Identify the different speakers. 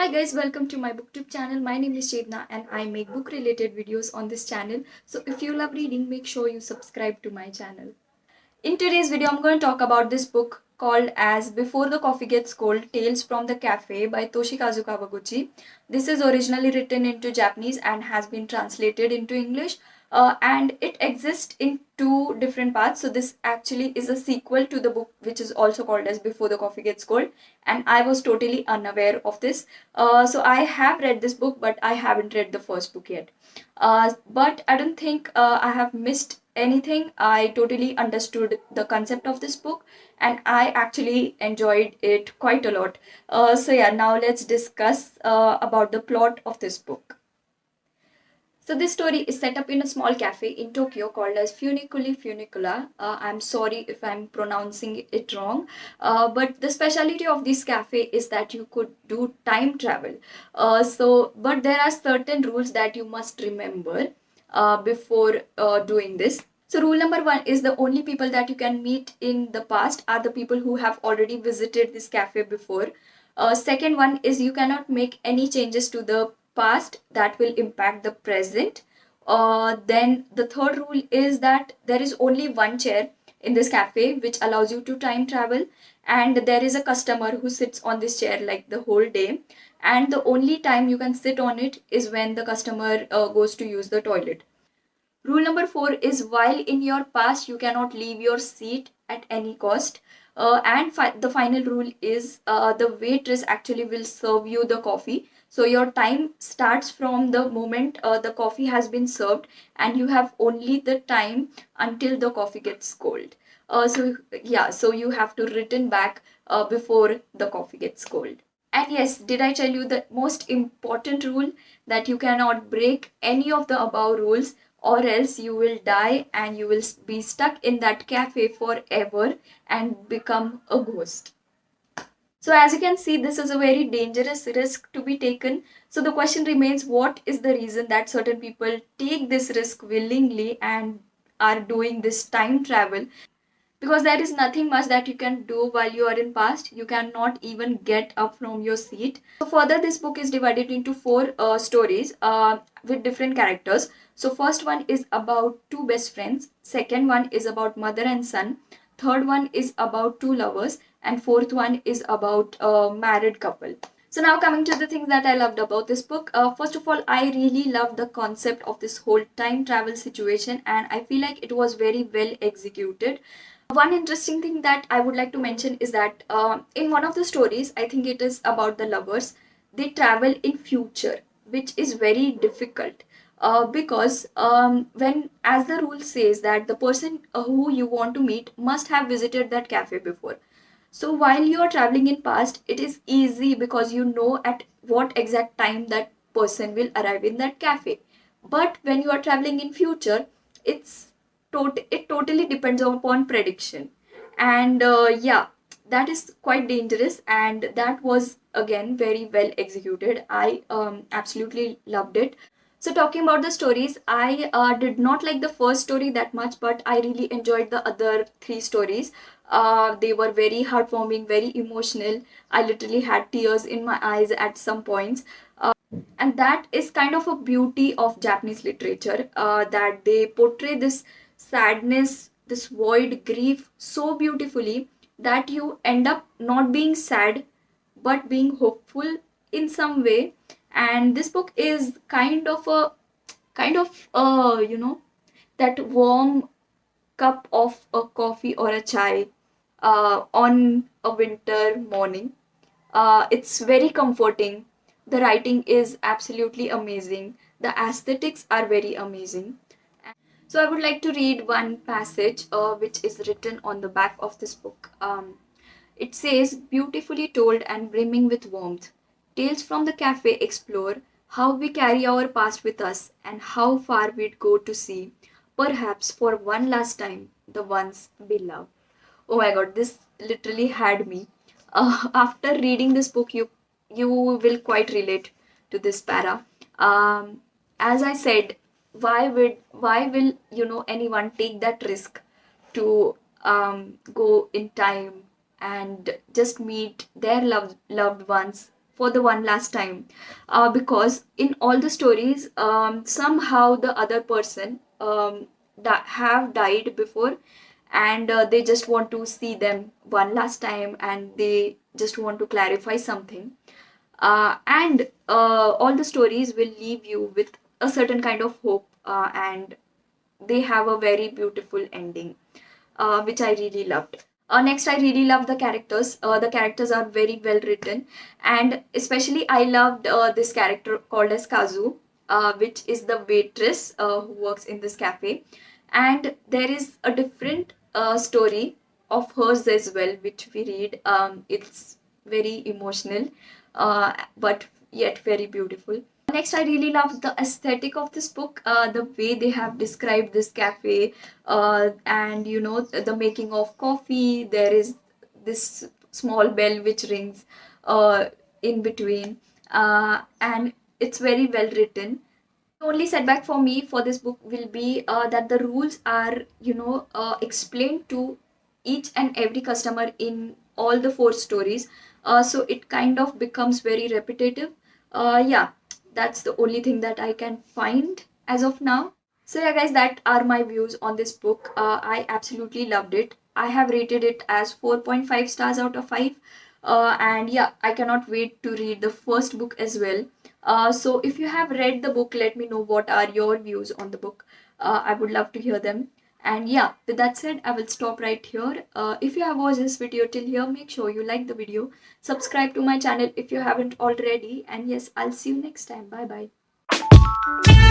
Speaker 1: Hi guys, welcome to my booktube channel. My name is Chedna and I make book related videos on this channel. So if you love reading, make sure you subscribe to my channel. In today's video, I'm going to talk about this book called as Before the Coffee Gets Cold, Tales from the Cafe by Toshikazu Kawaguchi. This is originally written into Japanese and has been translated into English. And it exists in two different parts. So this actually is a sequel to the book which is also called as Before the Coffee Gets Cold. And I was totally unaware of this. So I have read this book, but I haven't read the first book yet. But I don't think I have missed anything. I totally understood the concept of this book and I actually enjoyed it quite a lot. So yeah, now let's discuss about the plot of this book. So this story is set up in a small cafe in Tokyo called as Funiculi Funicula. I'm sorry if I'm pronouncing it wrong, but the specialty of this cafe is that you could do time travel. But there are certain rules that you must remember before doing this. So rule number one is the only people that you can meet in the past are the people who have already visited this cafe before. Second one is you cannot make any changes to the past that will impact the present. Then the third rule is that there is only one chair in this cafe which allows you to time travel, and there is a customer who sits on this chair like the whole day, and the only time you can sit on it is when the customer goes to use the toilet. Rule number four is while in your past, you cannot leave your seat at any cost. The final rule is the waitress actually will serve you the coffee. So your time starts from the moment the coffee has been served, and you have only the time until the coffee gets cold. So you have to return back before the coffee gets cold. And yes, did I tell you the most important rule that you cannot break any of the above rules or else you will die and you will be stuck in that cafe forever and become a ghost. So as you can see, this is a very dangerous risk to be taken. So the question remains, what is the reason that certain people take this risk willingly and are doing this time travel? Because there is nothing much that you can do while you are in past. You cannot even get up from your seat. So further, this book is divided into four stories with different characters. So first one is about two best friends, second one is about mother and son, third one is about two lovers, and fourth one is about a married couple. So now coming to the things that I loved about this book. First of all, I really loved the concept of this whole time travel situation, and I feel like it was very well executed. One interesting thing that I would like to mention is that in one of the stories, I think it is about the lovers, they travel in future, which is very difficult. Because when, as the rule says, that the person who you want to meet must have visited that cafe before. So while you are traveling in past, it is easy because you know at what exact time that person will arrive in that cafe. But when you are traveling in future, it's it totally depends upon prediction. And yeah, that is quite dangerous, and that was again very well executed. I absolutely loved it. So talking about the stories, I did not like the first story that much, but I really enjoyed the other three stories. They were very heartwarming, very emotional. I literally had tears in my eyes at some points. And that is kind of a beauty of Japanese literature, that they portray this sadness, this void, grief so beautifully that you end up not being sad but being hopeful in some way. And this book is kind of that warm cup of a coffee or a chai on a winter morning. It's very comforting. The writing is absolutely amazing. The aesthetics are very amazing. So I would like to read one passage which is written on the back of this book. It says, beautifully told and brimming with warmth. Tales from the cafe explore how we carry our past with us and how far we'd go to see, perhaps for one last time, the ones we love. Oh my god, this literally had me. After reading this book, you will quite relate to this para. As I said, why will anyone take that risk to go in time and just meet their loved ones for the one last time, because in all the stories, somehow the other person have died before, and they just want to see them one last time, and they just want to clarify something. And all the stories will leave you with a certain kind of hope, and they have a very beautiful ending, which I really loved. Next, I really love the characters. The characters are very well written, and especially I loved this character called as Kazu, which is the waitress who works in this cafe. And there is a different story of hers as well, which we read. It's very emotional, but yet very beautiful. Next, I really love the aesthetic of this book, the way they have described this cafe, and the making of coffee. There is this small bell which rings in between, and it's very well written. The only setback for me for this book will be that the rules are explained to each and every customer in all the four stories, so it kind of becomes very repetitive. Yeah, that's the only thing that I can find as of now. So yeah guys, that are my views on this book. I absolutely loved it. I have rated it as 4.5 stars out of 5, and yeah, I cannot wait to read the first book as well. So if you have read the book, let me know what are your views on the book. I would love to hear them. And yeah, with that said, I will stop right here. If you have watched this video till here, make sure you like the video, subscribe to my channel if you haven't already, and yes, I'll see you next time. Bye bye.